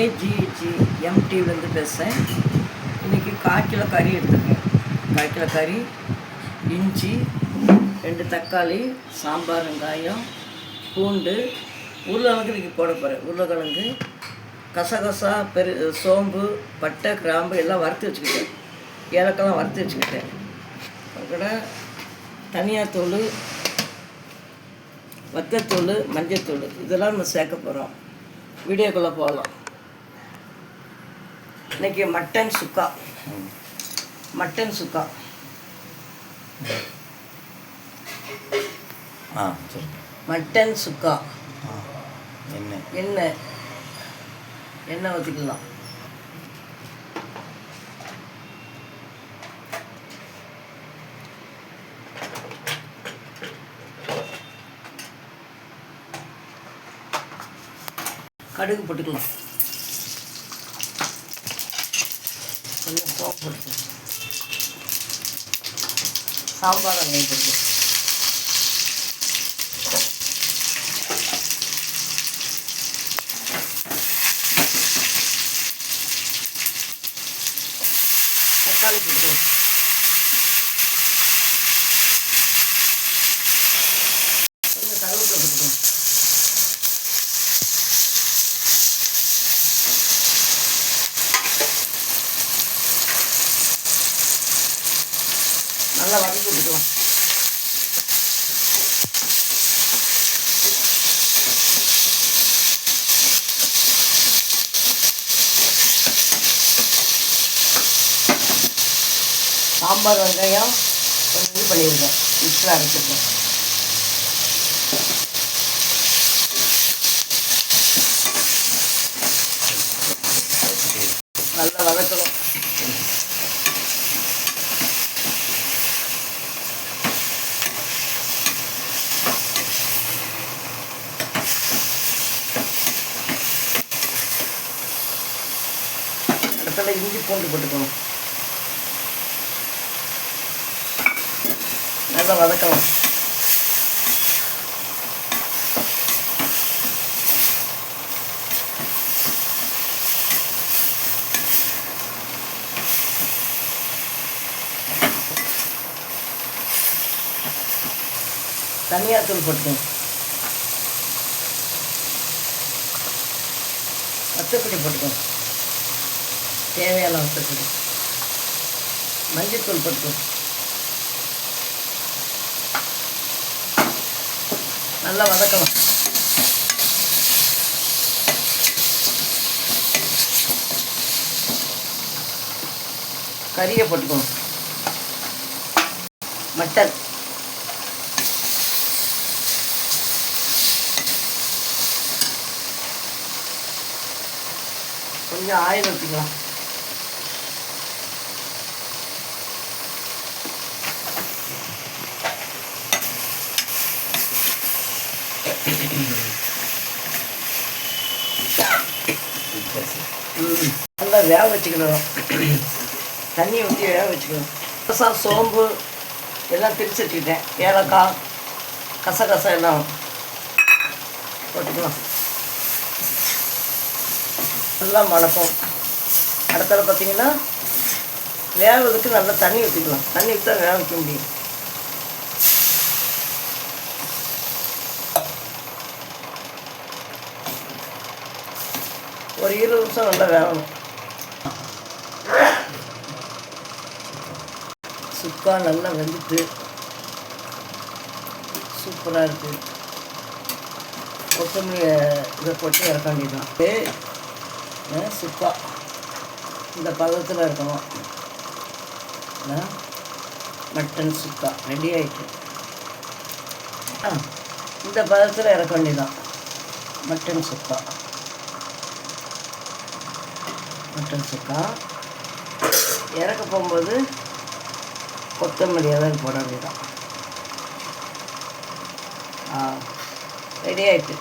ஏஜிஜிஎம்டிவிலேருந்து பேசுகிறேன். இன்றைக்கி 1/4 கிலோ கறி எடுத்துருக்கேன். 1/4 கிலோ கறி, இஞ்சி, 2 தக்காளி, சாம்பார் வெங்காயம், பூண்டு, உருளைக்கிழங்கு இன்றைக்கி போட போகிறேன். உருளைக்கிழங்கு, கசகசா, சோம்பு, பட்டை, கிராம்பு எல்லாம் வறுத்து வச்சுக்கிட்டேன். ஏலக்காய்லாம் வறுத்து வச்சுக்கிட்டேன். அதுக்கூட தனியாத்தூள், வத்தத்தூள், மஞ்சத்தூள் இதெல்லாம் நம்ம சேர்க்க போகிறோம். வீடியோக்குள்ளே போகலாம். இன்றைக்கி மட்டன் சுக்கா. மட்டன் சுக்கா மட்டன் சுக்கா எண்ணெய் ஊற்றிக்கலாம். கடுகு போட்டுக்கலாம். கொஞ்சம் சோம்பு போட்டுக்கலாம். சாம்பார் வெங்காயம் போட்டுக்கலாம். தக்காளி போட்டுக்கலாம். கொஞ்சம் கருவேப்பிலை போட்டுக்கலாம். நல்லா வதக்கி விட்டுக்கலாம். சாம்பார் வெங்காயம் கொஞ்சம் இது பண்ணியிருக்கேன், மிக்ஸில் அரைச்சிருக்கேன். நல்லா வதக்கணும். இடத்துல இஞ்சி பூண்டு போட்டுக்கணும். நல்லா வதக்கலாம். தனியாத்தூள் போட்டுக்கணும். வத்தப்பொடி போட்டுக்கணும். தேவையான வத்தப்பொடி. மஞ்சத்தூள் போட்டுக்கணும். நல்லா வதக்கலாம். கறியை போட்டுக்கணும். மட்டன் கொஞ்சம் ஆயில் ஊற்றிக்கலாம். நல்லா வேக வச்சுக்கணும். தண்ணி ஊற்றி வேக வச்சுக்கணும். கசகசா, சோம்பு எல்லாம் பிரித்து வச்சுக்கிட்டேன். ஏலக்காய், கசகசா எல்லாம் போட்டுக்கலாம். நல்லா மணக்கும். அடுத்தது பார்த்திங்கன்னா வேகிறதுக்கு நல்லா தண்ணி ஊற்றிக்கலாம். தண்ணி ஊற்றி வேக வைக்க முடியும். ஒரு 20 நிமிஷம் நல்லா வேகணும். சுக்கா நல்லா வெந்துட்டு சூப்பராக இருக்குது. கொத்தமல்லி இதை போட்டு இறக்க வேண்டியதுதான். சுக்கா இந்த பதத்தில் இருக்கணும். மட்டன் சுக்கா ரெடி ஆகிட்டு. இந்த பதத்தில் இறக்க வேண்டியதுதான் மட்டன் சுக்கா. மட்டன் சுக்கா இறக்க போகும்போது கொத்தமல்லி எதாவது போட வேண்டியதான். ரெடி ஆகிட்டு.